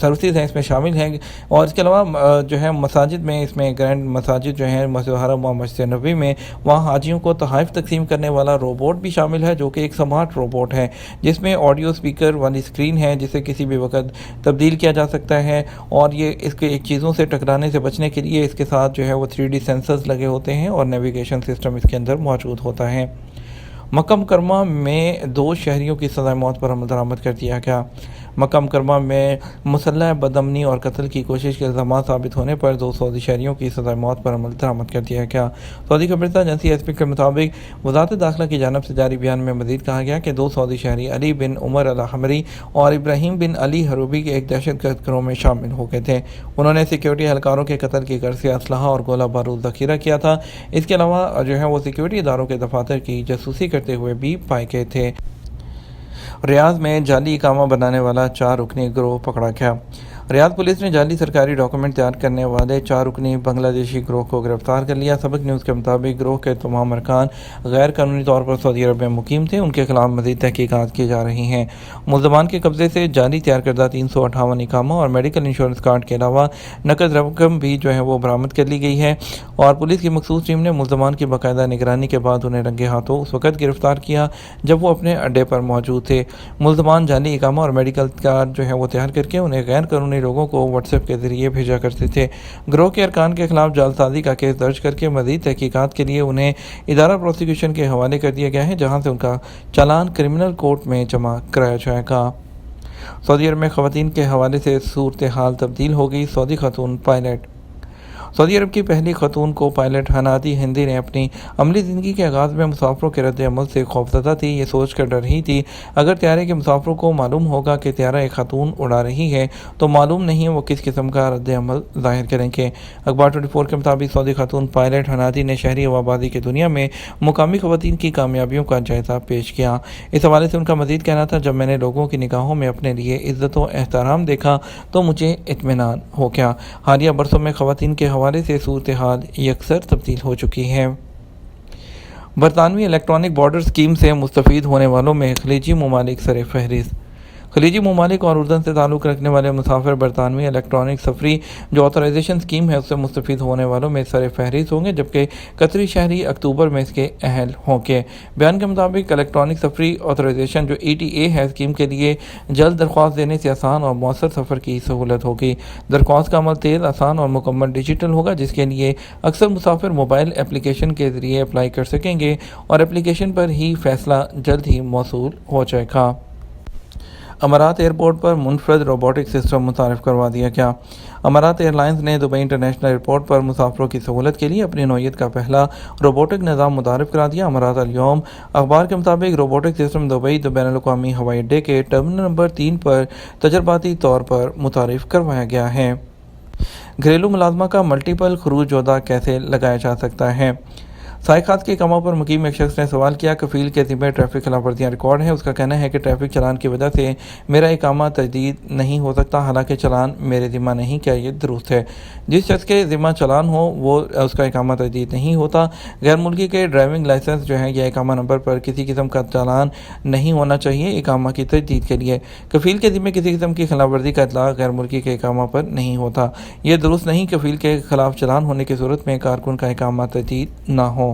Services ہیں اس میں شامل ہیں، اور اس کے علاوہ جو ہے مساجد میں، اس میں گرینڈ مساجد جو ہیں مسجد حرم و مسجد نبوی میں، وہاں حاجیوں کو تحائف تقسیم کرنے والا روبوٹ بھی شامل ہے، جو کہ ایک سمارٹ روبوٹ ہے جس میں آڈیو اسپیکر والی اسکرین ہے جسے کسی بھی وقت تبدیل کیا جا سکتا ہے، اور یہ اس کے چیزوں سے ٹکرانے سے بچنے کے لیے اس کے ساتھ جو ہے وہ 3D سینسرز لگے ہوتے ہیں اور نیویگیشن سسٹم اس کے اندر موجود ہوتا ہے۔ مکہ مکرمہ میں 2 شہریوں کی سزائے موت پر عمل درآمد کر دیا گیا۔ مکہ مکرمہ میں مسلح بدامنی اور قتل کی کوشش کے الزامات ثابت ہونے پر 2 سعودی شہریوں کی سزائے موت پر عمل درآمد کر دیا گیا۔ سعودی خبررساں ایجنسی ایس پی کے مطابق وزارت داخلہ کی جانب سے جاری بیان میں مزید کہا گیا کہ 2 سعودی شہری علی بن عمر الحمری اور ابراہیم بن علی حروبی کے ایک دہشت گرد گروہ میں شامل ہو گئے تھے۔ انہوں نے سیکیورٹی اہلکاروں کے قتل کی غرض سے اسلحہ اور گولہ بارود ذخیرہ کیا تھا۔ اس کے علاوہ جو ہے وہ سیکیورٹی اداروں کے دفاتر کی جاسوسی کرتے ہوئے بھی پائے گئے تھے۔ ریاض میں جعلی اقامہ بنانے والا 4 رکنی گروہ پکڑا گیا۔ ریاض پولیس نے جعلی سرکاری ڈاکومنٹ تیار کرنے والے 4 رکنی بنگلہ دیشی گروہ کو گرفتار کر لیا۔ سبق نیوز کے مطابق گروہ کے تمام ارکان غیر قانونی طور پر سعودی عرب میں مقیم تھے، ان کے خلاف مزید تحقیقات کی جا رہی ہیں۔ ملزمان کے قبضے سے جعلی تیار کردہ 358 اقامہ اور میڈیکل انشورنس کارڈ کے علاوہ نقد رقم بھی جو ہے وہ برآمد کر لی گئی ہے، اور پولیس کی مخصوص ٹیم نے ملزمان کی باقاعدہ نگرانی کے بعد انہیں رنگے ہاتھوں اس وقت گرفتار کیا جب وہ اپنے اڈے پر موجود تھے۔ ملزمان جعلی اقامہ اور میڈیکل کارڈ جو ہے وہ تیار کر کے انہیں غیر قانونی لوگوں کو واٹس ایپ کے ذریعے بھیجا کرتے تھے۔ گروہ کے ارکان کے خلاف جعلسازی کا کیس درج کر کے مزید تحقیقات کے لیے انہیں ادارہ پروسیکیوشن کے حوالے کر دیا گیا ہے، جہاں سے ان کا چالان کرمنل کورٹ میں جمع کرایا جائے گا۔ سعودی عرب میں خواتین کے حوالے سے صورتحال تبدیل ہو گئی۔ سعودی خاتون پائلٹ۔ سعودی عرب کی پہلی خاتون کو پائلٹ حنادی ہندی نے اپنی عملی زندگی کے آغاز میں مسافروں کے رد عمل سے خوفزدہ تھی۔ یہ سوچ کر ڈر رہی تھی اگر طیارے کے مسافروں کو معلوم ہوگا کہ طیارہ ایک خاتون اڑا رہی ہے تو معلوم نہیں وہ کس قسم کا رد عمل ظاہر کریں گے۔ اخبار 24 کے مطابق سعودی خاتون پائلٹ حنادی نے شہری ہوابازی کی دنیا میں مقامی خواتین کی کامیابیوں کا جائزہ پیش کیا۔ اس حوالے سے ان کا مزید کہنا تھا، جب میں نے لوگوں کی نگاہوں میں اپنے لیے عزت و احترام دیکھا تو مجھے اطمینان ہو گیا۔ حالیہ برسوں میں خواتین کے حوالے سے صورتحال یکسر تبدیل ہو چکی ہے۔ برطانوی الیکٹرانک بارڈر اسکیم سے مستفید ہونے والوں میں خلیجی ممالک سر فہرست۔ خلیجی ممالک اور اردن سے تعلق رکھنے والے مسافر برطانوی الیکٹرانک سفری جو آتھورائزیشن اسکیم ہے اس سے مستفید ہونے والوں میں سر فہرست ہوں گے، جبکہ قطری شہری اکتوبر میں اس کے اہل ہوں گے۔ بیان کے مطابق الیکٹرانک سفری آتھورائزیشن جو ETA ہے، اسکیم کے لیے جلد درخواست دینے سے آسان اور مؤثر سفر کی سہولت ہوگی۔ درخواست کا عمل تیز، آسان اور مکمل ڈیجیٹل ہوگا، جس کے لیے اکثر مسافر موبائل اپلیکیشن کے ذریعے اپلائی کر سکیں گے اور اپلیکیشن پر ہی فیصلہ جلد ہی موصول ہو جائے گا۔ امارات ایئرپورٹ پر منفرد روبوٹک سسٹم متعارف کروا دیا گیا۔ امارات ایئر لائنز نے دبئی انٹرنیشنل ایئرپورٹ پر مسافروں کی سہولت کے لیے اپنی نوعیت کا پہلا روبوٹک نظام متعارف کرا دیا۔ امارات اليوم اخبار کے مطابق روبوٹک سسٹم دبئی بین الاقوامی ہوائی اڈے کے ٹرمینل نمبر 3 پر تجرباتی طور پر متعارف کروایا گیا ہے۔ گھریلو ملازمہ کا ملٹیپل خروج جودہ کیسے لگایا جا سکتا ہے؟ سائیکات کے اقامہ پر مقیم ایک شخص نے سوال کیا، کفیل کے ذمہ ٹریفک خلاف ورزیاں ریکارڈ ہیں۔ اس کا کہنا ہے کہ ٹریفک چلان کی وجہ سے میرا اقامہ تجدید نہیں ہو سکتا، حالانکہ چلان میرے ذمہ نہیں۔ کیا یہ درست ہے؟ جس شخص کے ذمہ چلان ہو وہ اس کا اقامہ تجدید نہیں ہوتا۔ غیر ملکی کے ڈرائیونگ لائسنس جو ہے یا اقامہ نمبر پر کسی قسم کا چلان نہیں ہونا چاہیے اقامہ کی تجدید کے لیے۔ کفیل کے ذمہ کسی قسم کی خلاف ورزی کا اطلاق غیر ملکی کے اقامہ پر نہیں ہوتا۔ یہ درست نہیں، کفیل کے خلاف چلان ہونے کی صورت میں کارکن کا اقامہ تجدید نہ ہو۔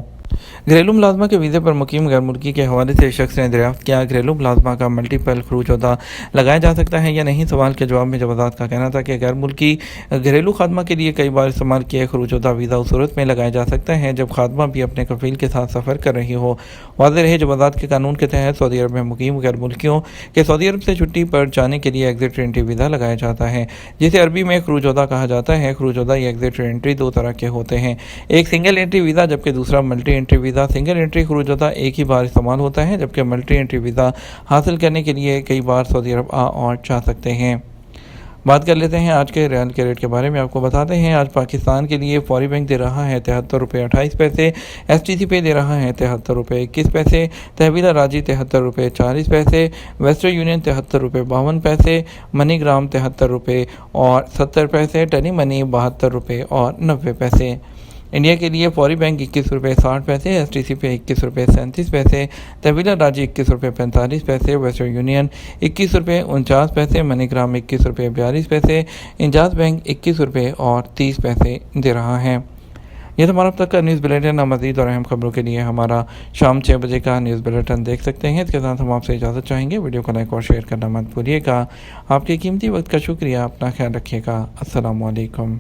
گھریلو ملازمہ کے ویزے پر مقیم غیر ملکی کے حوالے سے شخص نے دریافت کیا، گھریلو ملازمہ کا ملٹیپل خروج جودہ لگایا جا سکتا ہے یا نہیں؟ سوال کے جواب میں جوازات کا کہنا تھا کہ غیر ملکی گھریلو خادمہ کے لیے کئی بار استعمال کیا خروج جودہ ویزا اس صورت میں لگایا جا سکتا ہے جب خادمہ بھی اپنے کفیل کے ساتھ سفر کر رہی ہو۔ واضح رہے، جوازات کے قانون کے تحت سعودی عرب میں مقیم غیر ملکیوں کے سعودی عرب سے چھٹی پر جانے کے لیے ایگزٹ انٹری ویزا لگایا جاتا ہے، جسے عربی میں خروج جودہ کہا جاتا ہے۔ خروج جودہ یا ایگزٹ انٹری 2 طرح کے ہوتے ہیں، ایک سنگل انٹری ویزا جبکہ دوسرا multi entry visa. Single entry خروج جودہ ایک ہی بار استعمال ہوتا ہے، جبکہ ملٹی انٹری ویزا حاصل کرنے کے لیے کئی بار سعودی عرب آ اور جا سکتے ہیں۔ بات کر لیتے ہیں آج کے ریال کے ریٹ کے بارے میں۔ آپ کو بتاتے ہیں آج پاکستان کے لیے فوری بینک دے رہا ہے 73 روپے 28 پیسے، STC پے دے رہا ہے 73 روپے 21 پیسے، تحویلہ راجی 73 روپے 40 پیسے، ویسٹرن یونین 73 روپے 52 پیسے، منی گرام 73 روپے اور 70 پیسے، ٹیلی منی 72 روپے اور 90 پیسے۔ انڈیا کے لیے فوری بینک 21 روپے 60 پیسے، ایس ٹی سی پہ 21 روپے 37 پیسے، تحویلہ راجی 21 روپے 45 پیسے، ویسٹرن یونین 21 روپے 49 پیسے، منی گرام 21 روپے 42 پیسے، انجاز بینک 21 روپے 30 پیسے دے رہا ہے۔ یہ تو ہمارا اب تک کا نیوز بلیٹن۔ مزید اور اہم خبروں کے لیے ہمارا شام 6 بجے کا نیوز بلیٹن دیکھ سکتے ہیں۔ اس کے ساتھ ہم آپ سے اجازت چاہیں گے۔ ویڈیو کو لائک اور شیئر کرنا مت بھولیے گا۔ آپ کے قیمتی وقت کا شکریہ۔ اپنا خیال رکھیے گا۔ السلام علیکم۔